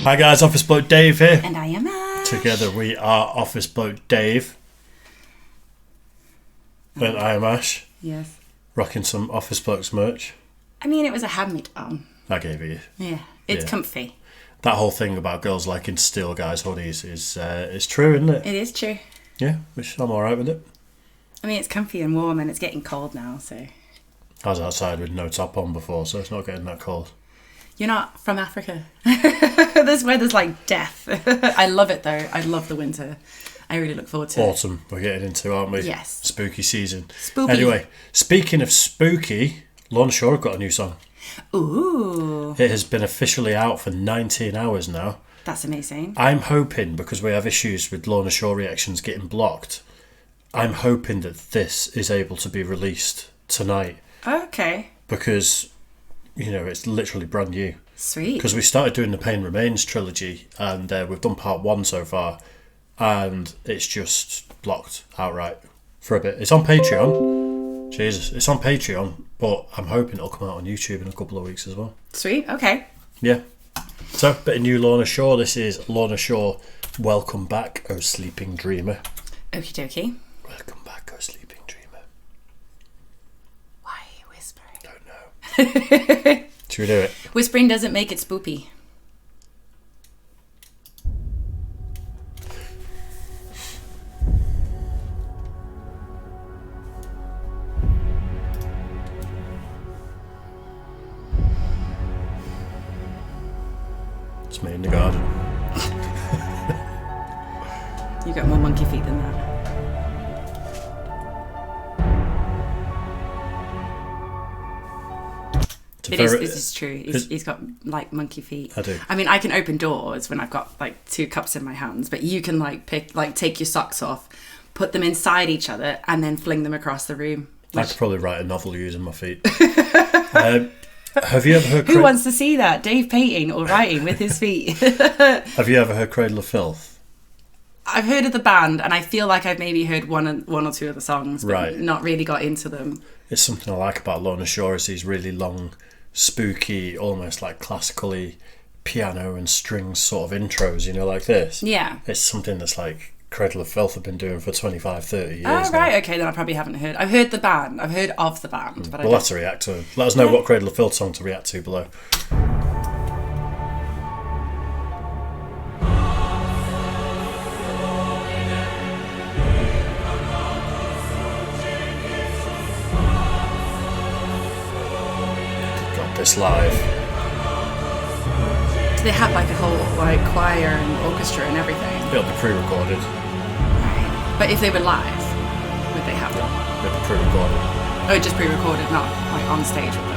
Hi guys, Office Bloke Dave here. And I am Ash. Together we are Office Bloke Dave. And I am Ash. Yes. Rocking some Office Blokes merch. I mean, it was a hand-me-down. I gave it you. Yeah, it's comfy. That whole thing about girls liking steel guys' hoodies is true, isn't it? It is true. Yeah, which I'm alright with it. I mean, it's comfy and warm and it's getting cold now, so... I was outside with no top on before, so it's not getting that cold. You're not from Africa. This weather's like death. I love it though. I love the winter. I really look forward to it. Autumn we're getting into, aren't we? Yes. Spooky season. Spooky. Anyway, speaking of spooky, Lorna have got a new song. Ooh. It has been officially out for 19 hours now. That's amazing. I'm hoping, because we have issues with Lorna Shaw reactions getting blocked, I'm hoping that this is able to be released tonight. Okay. Because, you know, it's literally brand new. Sweet. Because we started doing the Pain Remains trilogy and we've done part 1 so far and it's just blocked outright for a bit. It's on Patreon. Jesus, it's on Patreon, but I'm hoping it'll come out on YouTube in a couple of weeks as well. Sweet, okay. Yeah. So, bit of new Lorna Shaw. This is Lorna Shaw. Welcome back, oh sleeping dreamer. Okie dokie. Welcome back, oh sleeping dreamer. Why are you whispering? Don't know. Should we do it? Whispering doesn't make it spoopy. It's me in the garden. You got more monkey feet than that. It is true. He's got like monkey feet. I do. I mean, I can open doors when I've got like 2 cups in my hands, but you can take your socks off, put them inside each other, and then fling them across the room. I could probably write a novel using my feet. Have you ever heard... Who wants to see that? Dave painting or writing with his feet. Have you ever heard Cradle of Filth? I've heard of the band, and I feel like I've maybe heard one or two of the songs, but not really got into them. It's something I like about Lorna Shaw is these really long, spooky, almost like classically piano and strings sort of intros, you know, like this. Yeah. It's something that's like Cradle of Filth have been doing for 25, 30 years Oh, right, now. okay, then I probably haven't heard. I've heard the band. I've heard of the band. But We'll have to react to it. Let us know what Cradle of Filth song to react to below. Got this live. Do they have like a whole like choir and orchestra and everything? It'll be pre-recorded. Right. But if they were live, would they have them? It'll be pre-recorded. Oh, just pre-recorded, not like on stage with them.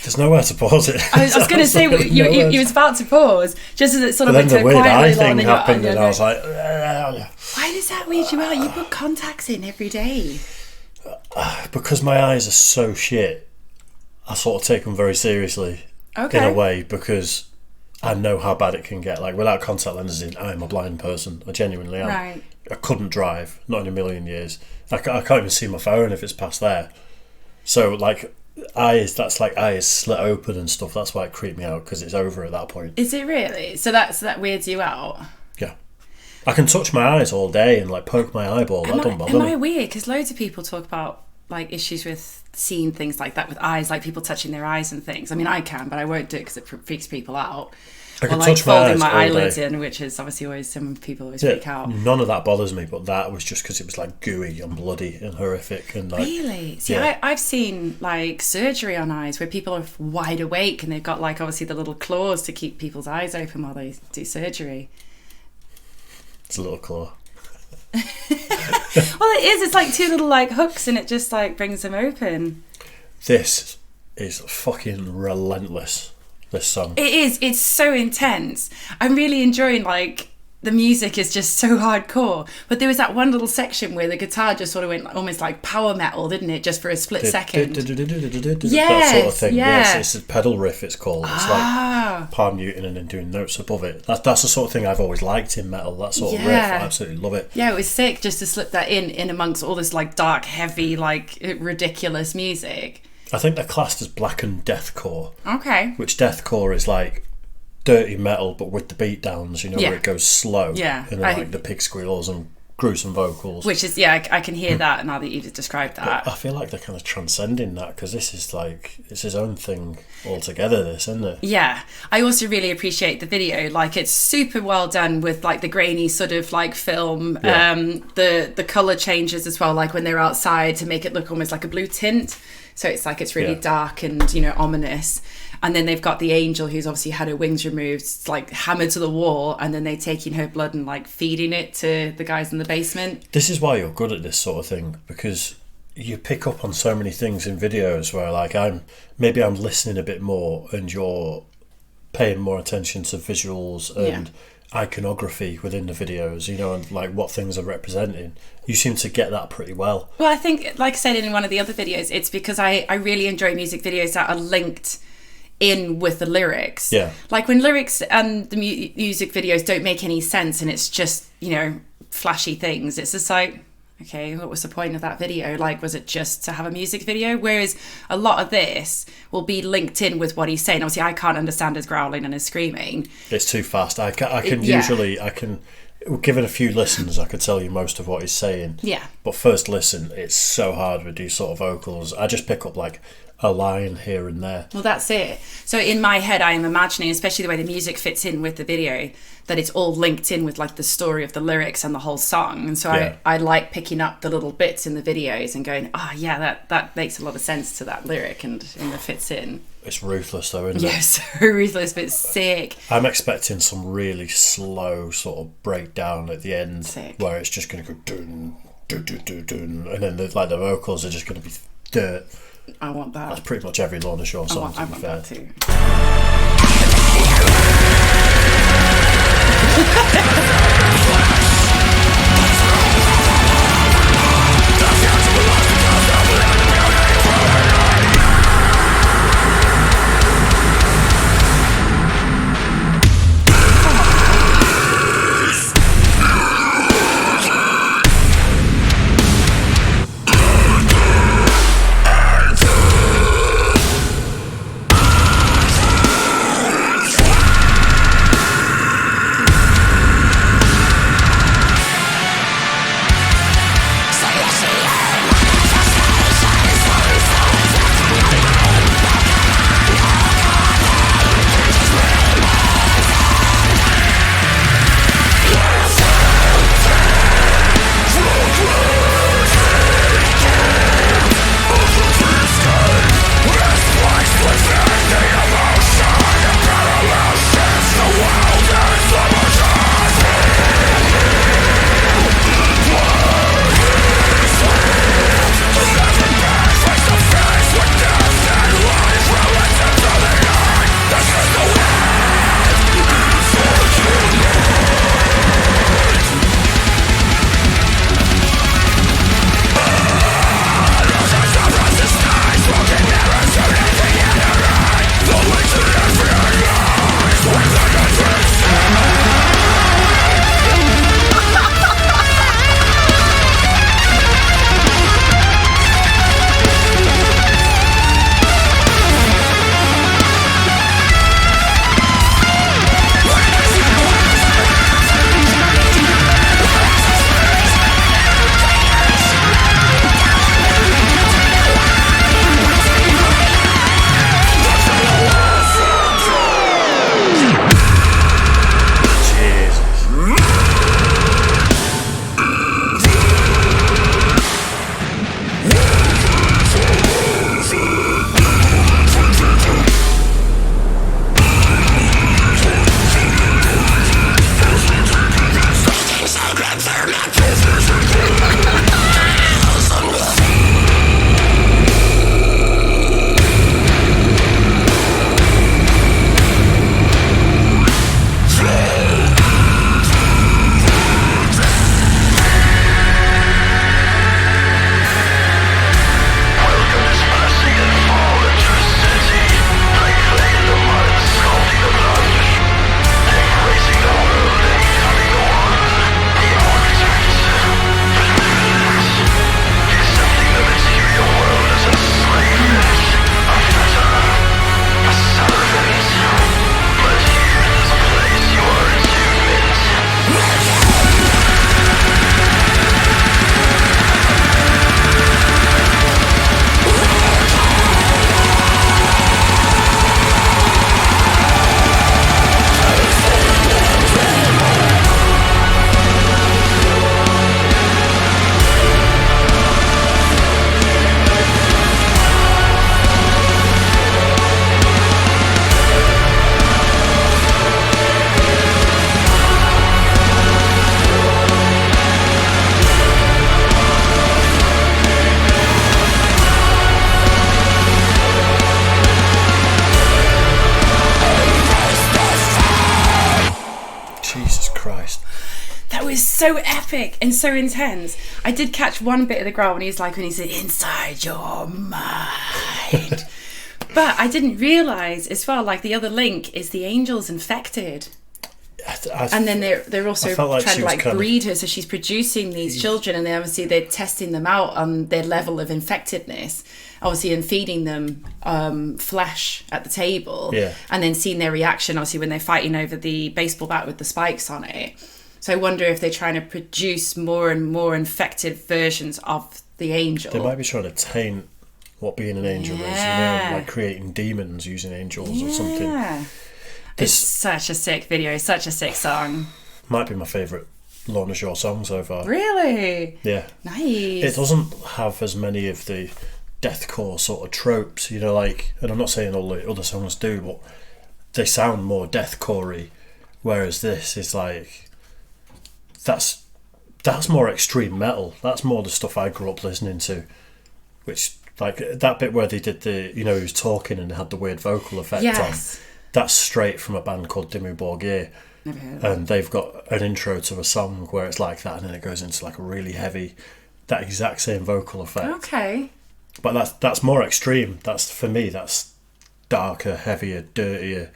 There's nowhere to pause it. I was going to say, you was about to pause, just as it sort of But then the went weird eye quietly thing on, happened, and I was like, why does that weird you out? You put contacts in every day. because my eyes are so shit, I sort of take them very seriously in a way, because I know how bad it can get. Like, without contact lenses in, I'm a blind person. I genuinely am. Right. I couldn't drive, not in a million years. I can't even see my phone if it's past there. So, like, eyes slit open and stuff. That's why it creeped me out, because it's over at that point. Is it really? So that weirds you out? Yeah. I can touch my eyes all day and, like, poke my eyeball. That don't bother me. Am I weird? Because loads of people talk about, like, issues with seeing things like that with eyes, like people touching their eyes and things. I mean, I can, but I won't do it because it freaks people out. I can or like touch my folding eyes my all eyelids day. in, which is obviously always, some people always freak out. None of that bothers me, but that was just because it was like gooey and bloody and horrific and like. Really? See, yeah. I've seen like surgery on eyes where people are wide awake and they've got like obviously the little claws to keep people's eyes open while they do surgery. It's a little claw. Well, it is. It's like two little like hooks and it just like brings them open. This is fucking relentless. This song. It is. It's so intense. I'm really enjoying like the music is just so hardcore. But there was that one little section where the guitar just sort of went almost like power metal, didn't it? Just for a split second. That sort of thing. Yeah. Yes, it's a pedal riff. It's called. It's like palm muting and then doing notes above it. That's the sort of thing I've always liked in metal. That sort of riff. I absolutely love it. Yeah, it was sick just to slip that in amongst all this like dark, heavy, like ridiculous music. I think they're classed as black and deathcore. Okay. Which deathcore is like dirty metal, but with the beat downs, you know, where it goes slow. Yeah. And then, like the pig squeals and gruesome vocals. Which is, I can hear that now that you've described that. But I feel like they're kind of transcending that, because this is like, it's his own thing altogether, this, isn't it? Yeah. I also really appreciate the video. Like, it's super well done with like the grainy sort of like film. Yeah. The colour changes as well, like when they're outside, to make it look almost like a blue tint. So it's like it's really dark and, you know, ominous. And then they've got the angel who's obviously had her wings removed, like hammered to the wall, and then they're taking her blood and like feeding it to the guys in the basement. This is why you're good at this sort of thing, because you pick up on so many things in videos where like I'm listening a bit more and you're paying more attention to visuals and iconography within the videos, you know, and like what things are representing. You seem to get that pretty well. Well, I think, like I said in one of the other videos, it's because I really enjoy music videos that are linked in with the lyrics. Yeah. Like when lyrics and the music videos don't make any sense and it's just, you know, flashy things, it's just like, okay, what was the point of that video? Like, was it just to have a music video? Whereas a lot of this will be linked in with what he's saying. Obviously, I can't understand his growling and his screaming. It's too fast. I can usually, given a few listens, I could tell you most of what he's saying. Yeah. But first listen, it's so hard with these sort of vocals. I just pick up like a line here and there. Well, that's it. So in my head, I am imagining, especially the way the music fits in with the video, that it's all linked in with like the story of the lyrics and the whole song. And so I like picking up the little bits in the videos and going, that makes a lot of sense to that lyric and it fits in. It's ruthless though, isn't it? Yeah, so ruthless, but sick. I'm expecting some really slow sort of breakdown at the end, where it's just going to go dun, dun, dun, dun, dun, and then the vocals are just going to be dirt. I want that. That's pretty much every Lorna Shore song, to be fair. I want that too. so epic and so intense. I did catch one bit of the growl when he said, inside your mind. But I didn't realise as well, like the other link is the angel's infected. And then they're also trying to like breed her, so she's producing these children, and they're testing them out on their level of infectedness, obviously, and feeding them flesh at the table, and then seeing their reaction, obviously, when they're fighting over the baseball bat with the spikes on it. So I wonder if they're trying to produce more and more infected versions of the angel. They might be trying to taint what being an angel is, like creating demons using angels or something. It's such a sick video, such a sick song. Might be my favourite Lorna Shore song so far. Really? Yeah. Nice. It doesn't have as many of the deathcore sort of tropes, like, and I'm not saying all the other songs do, but they sound more deathcore-y, whereas this is like, that's more extreme metal. That's more the stuff I grew up listening to, which, like, that bit where they did he was talking and had the weird vocal effect on. That's straight from a band called Dimmu Borgir. Never heard of and they've got an intro to a song where it's like that, and then it goes into like a really heavy, that exact same vocal effect. Okay. But that's more extreme. That's, for me, that's darker, heavier, dirtier.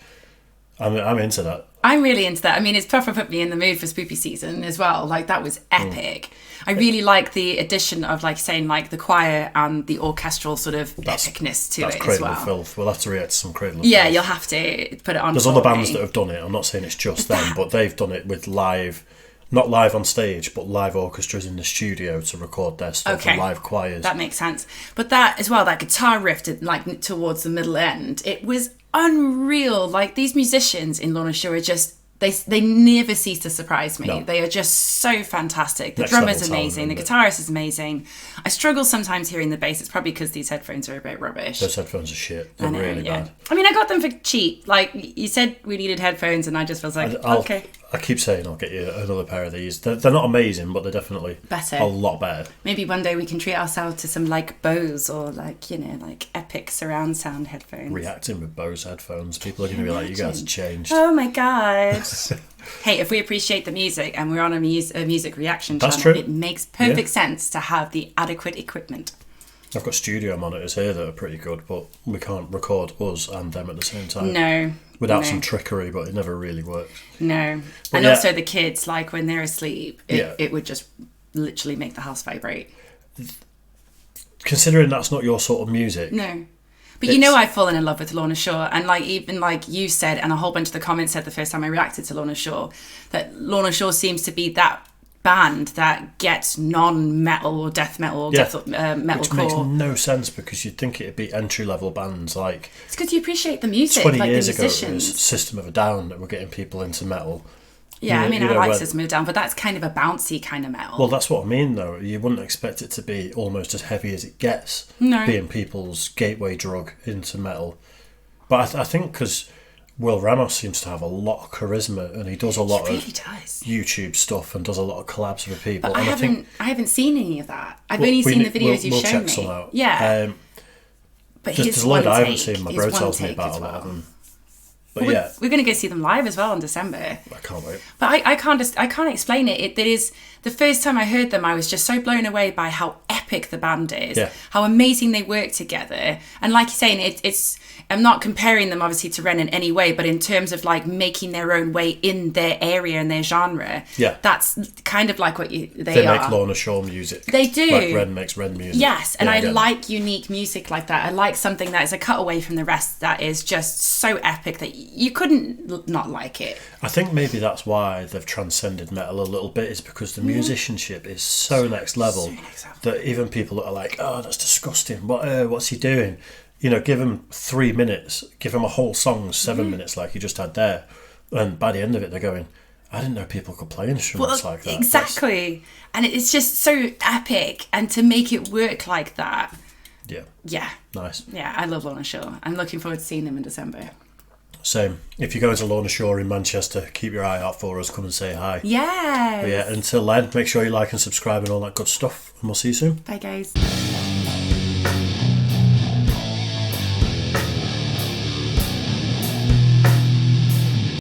I'm into that. I'm really into that. I mean, it's proper put me in the mood for spooky season as well. Like, that was epic. I really like the addition of, like, saying, like, the choir and the orchestral sort of epicness to it as well. That's Cradle of Filth. We'll have to react to some Cradle of Filth. Yeah, you'll have to put it on. There's other bands that have done it. I'm not saying it's just them, but they've done it with live, not live on stage, but live orchestras in the studio to record their stuff, and live choirs. That makes sense. But that as well, that guitar riff, like, towards the middle end, it was unreal. Like, these musicians in Lorna Shore are just, they never cease to surprise me. No. They are just so fantastic. The drummer's amazing. The guitarist is amazing. I struggle sometimes hearing the bass. It's probably because these headphones are a bit rubbish. Those headphones are shit. They're really bad. I mean, I got them for cheap. Like, you said we needed headphones, and I just was like, okay. I keep saying I'll get you another pair of these. They're not amazing, but they're definitely better. A lot better. Maybe one day we can treat ourselves to some, like, Bose or, like, like epic surround sound headphones. Reacting with Bose headphones. People are going to be like, you guys have changed. Oh my God. Hey, if we appreciate the music and we're on a music reaction channel, true. It makes perfect sense to have the adequate equipment. I've got studio monitors here that are pretty good, but we can't record us and them at the same time. No. Without some trickery, but it never really works. No. But and also the kids, like, when they're asleep, it would just literally make the house vibrate. Considering that's not your sort of music. No. But I've fallen in love with Lorna Shore, and like, even like you said, and a whole bunch of the comments said the first time I reacted to Lorna Shore, that Lorna Shore seems to be that band that gets non-metal or death metal or metalcore. Which makes no sense, because you'd think it'd be entry-level bands like... It's because you appreciate the music, 20 like years the ago, musicians. it was System of a Down that were getting people into metal. Yeah, I mean, I like System of a Down, but that's kind of a bouncy kind of metal. Well, that's what I mean, though. You wouldn't expect it to be almost as heavy as it gets, being people's gateway drug into metal. But I think because Will Ramos seems to have a lot of charisma, and he does a lot of YouTube stuff and does a lot of collabs with people. But and I haven't seen any of that. I've only seen the videos you've shown me. Some out. Yeah. But there's a load I haven't seen. My bro tells me about a lot of them. But we're going to go see them live as well in December. I can't wait. But I can't explain it. It is the first time I heard them, I was just so blown away by how epic the band is, how amazing they work together, and like you're saying, it's. I'm not comparing them obviously to Ren in any way, but in terms of like making their own way in their area and their genre, that's kind of like what they are. Make Lorna Shore music. They do. Like Ren makes Ren music. Yes, and I like unique music like that. I like something that is a cutaway from the rest that is just so epic that you couldn't not like it. I think maybe that's why they've transcended metal a little bit, is because the musicianship is so next level that even people that are like, oh, that's disgusting, what's he doing? Give him 3 minutes, give him a whole song, 7 minutes like you just had there, and by the end of it they're going, I didn't know people could play instruments like that. Exactly. And it's just so epic, and to make it work like that. Yeah. Nice. Yeah, I love Lorna Shore. I'm looking forward to seeing them in December. Same. If you go to Lorna Shore in Manchester, keep your eye out for us. Come and say hi. Yes. But yeah, until then, make sure you like and subscribe and all that good stuff. And we'll see you soon. Bye, guys.